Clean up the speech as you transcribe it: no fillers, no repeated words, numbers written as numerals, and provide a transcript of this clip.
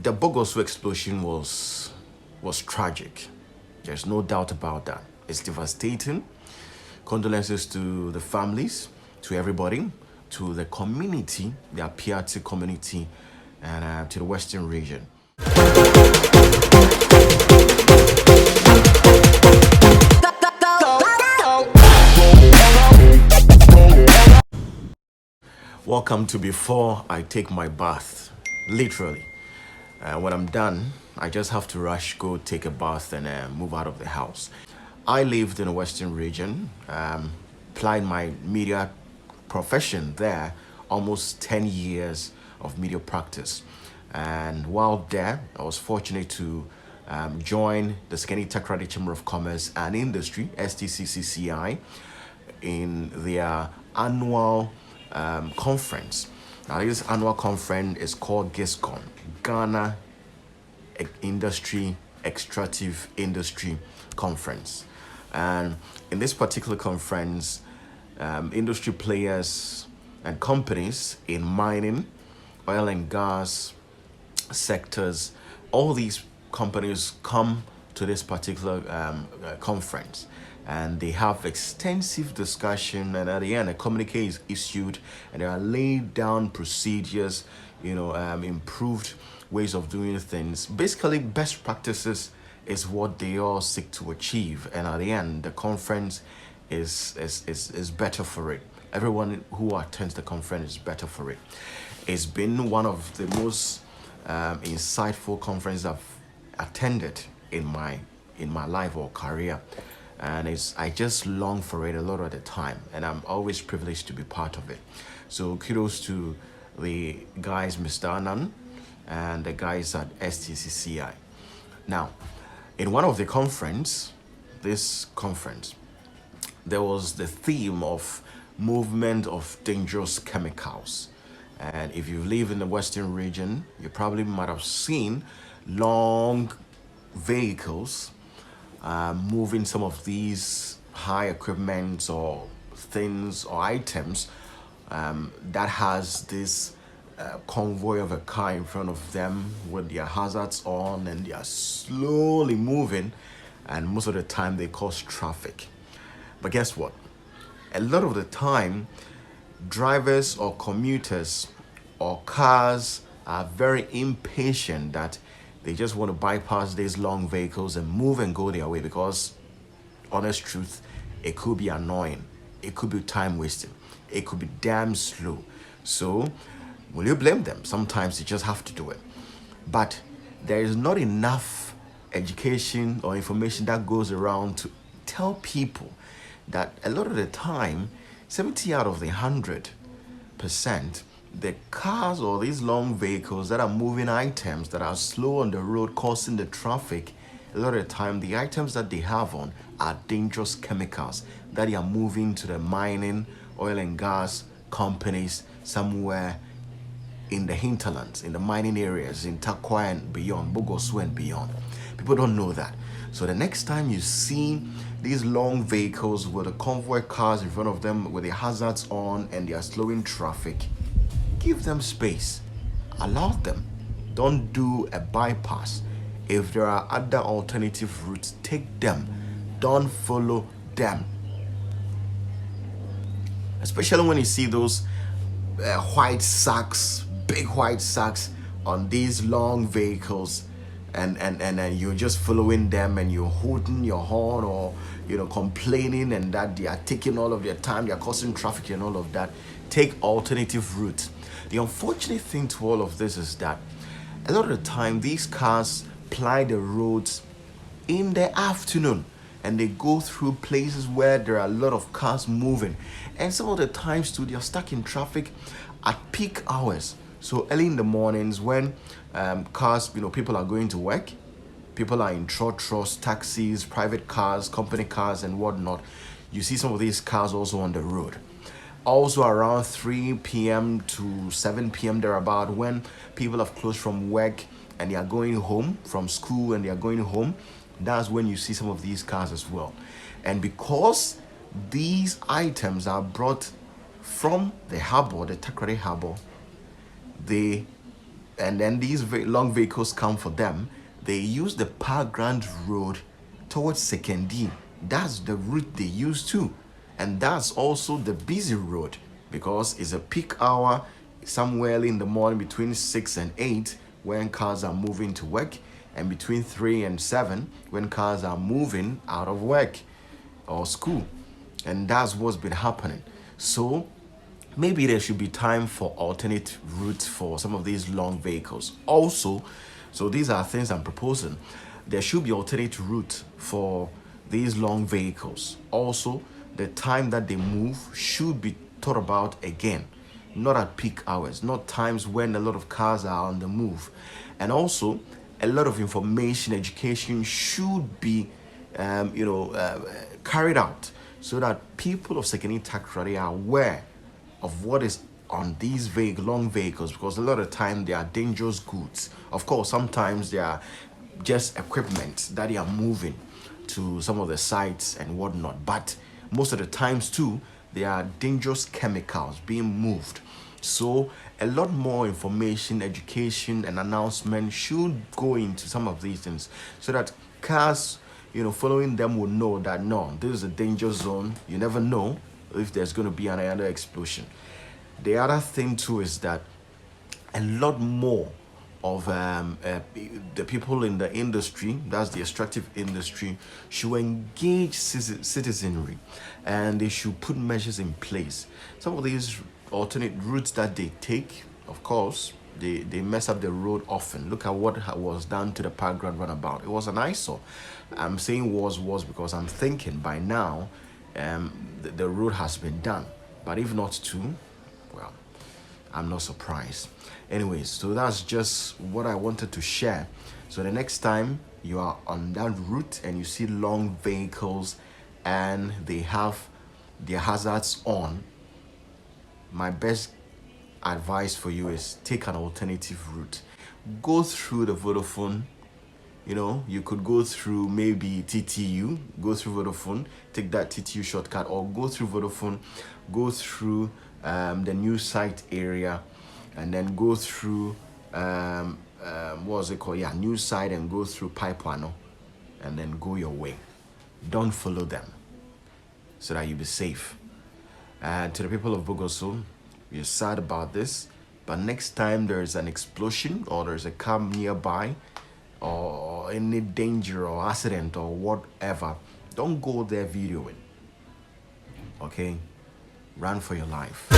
The Bogoso explosion was tragic. There's no doubt about that. It's devastating. Condolences to the families, to everybody, to the community, the Apiati community, and to the Western region. Welcome to Before I Take My Bath, literally. When I'm done, I just have to rush, go take a bath and move out of the house. I lived in the Western region, applied my media profession there, almost 10 years of media practice. And while there, I was fortunate to join the Takoradi Chamber of Commerce and Industry, STCCCI, in their annual conference. Now, this annual conference is called GISCON, Ghana Extractive Industry Conference. And in this particular conference, industry players and companies in mining, oil and gas sectors, all these companies come to this particular conference, and they have extensive discussion, and at the end a communique is issued, and there are laid down procedures, improved ways of doing things. Basically, best practices is what they all seek to achieve, and at the end the conference is better for it. Everyone who attends the conference is better for it. It's been one of the most insightful conferences I've attended in my life or career, and I just long for it a lot of the time, and I'm always privileged to be part of it. So kudos to the guys, Mr. Anand, and the guys at STCCI. Now, in one of the this conference, there was the theme of movement of dangerous chemicals. And if you live in the Western region, you probably might have seen long vehicles moving some of these high equipment or things or items that has this convoy of a car in front of them with their hazards on, and they are slowly moving, and most of the time they cause traffic. But guess what? A lot of the time, drivers or commuters or cars are very impatient that they just want to bypass these long vehicles and move and go their way, because, honest truth, it could be annoying, it could be time wasting, it could be damn slow. So will you blame them? Sometimes you just have to do it. But there is not enough education or information that goes around to tell people that a lot of the time, 70 out of the 100%, the cars or these long vehicles that are moving items that are slow on the road causing the traffic, a lot of the time the items that they have on are dangerous chemicals that they are moving to the mining, oil and gas companies somewhere in the hinterlands, in the mining areas, in Takoradi and beyond, Bogoso and beyond. People don't know that. So the next time you see these long vehicles with the convoy cars in front of them with the hazards on and they are slowing traffic, give them space. Allow them. Don't do a bypass. If there are other alternative routes, take them. Don't follow them. Especially when you see those white sacks, big white sacks on these long vehicles, and you're just following them and you're hooting your horn or complaining, and that they are taking all of their time, they're causing traffic and all of that. Take alternative routes. The unfortunate thing to all of this is that a lot of the time these cars ply the roads in the afternoon, and they go through places where there are a lot of cars moving, and some of the times too they are stuck in traffic at peak hours. So early in the mornings when cars, people are going to work, people are in trotros, taxis, private cars, company cars and whatnot, you see some of these cars also on the road. Also around 3 p.m. to 7 p.m. thereabout, when people have closed from work and they are going home from school and they are going home, that's when you see some of these cars as well. And because these items are brought from the harbor, the Takoradi Harbour, they and then these long vehicles come for them, they use the Park Grand Road towards Sekendi. That's the route they use too. And that's also the busy road because it's a peak hour somewhere in the morning between 6 and 8 when cars are moving to work, and between 3 and 7 when cars are moving out of work or school. And that's what's been happening. So maybe there should be time for alternate routes for some of these long vehicles. Also, so these are things I'm proposing. There should be alternate route for these long vehicles. Also, the time that they move should be thought about again, not at peak hours, not times when a lot of cars are on the move. And also, a lot of information, education should be, carried out so that people of Sekeni Takoradi are aware of what is on these long vehicles, because a lot of time they are dangerous goods. Of course, sometimes they are just equipment that they are moving to some of the sites and whatnot, but most of the times too, they are dangerous chemicals being moved. So a lot more information, education, and announcement should go into some of these things so that cars, following them will know that no, this is a danger zone. You never know if there's going to be another explosion. The other thing too is that a lot more of the people in the industry, that's the extractive industry, should engage citizenry, and they should put measures in place. Some of these alternate routes that they take, of course, they mess up the road often. Look at what was done to the Park Grand Runabout. It was an eyesore. I'm saying was because I'm thinking by now the road has been done. But if not to, well, I'm not surprised. Anyways, so that's just what I wanted to share. So the next time you are on that route and you see long vehicles and they have their hazards on, my best advice for you is take an alternative route. Go through the Vodafone. You could go through maybe TTU, go through Vodafone, take that TTU shortcut, or go through Vodafone, go through the new site area, and then go through what was it called? Yeah, new site, and go through Pipeano, and then go your way. Don't follow them, so that you be safe. And to the people of Bogoso, we're sad about this, but next time there's an explosion or there's a car nearby, or any danger or accident or whatever, don't go there videoing. Okay? Run for your life.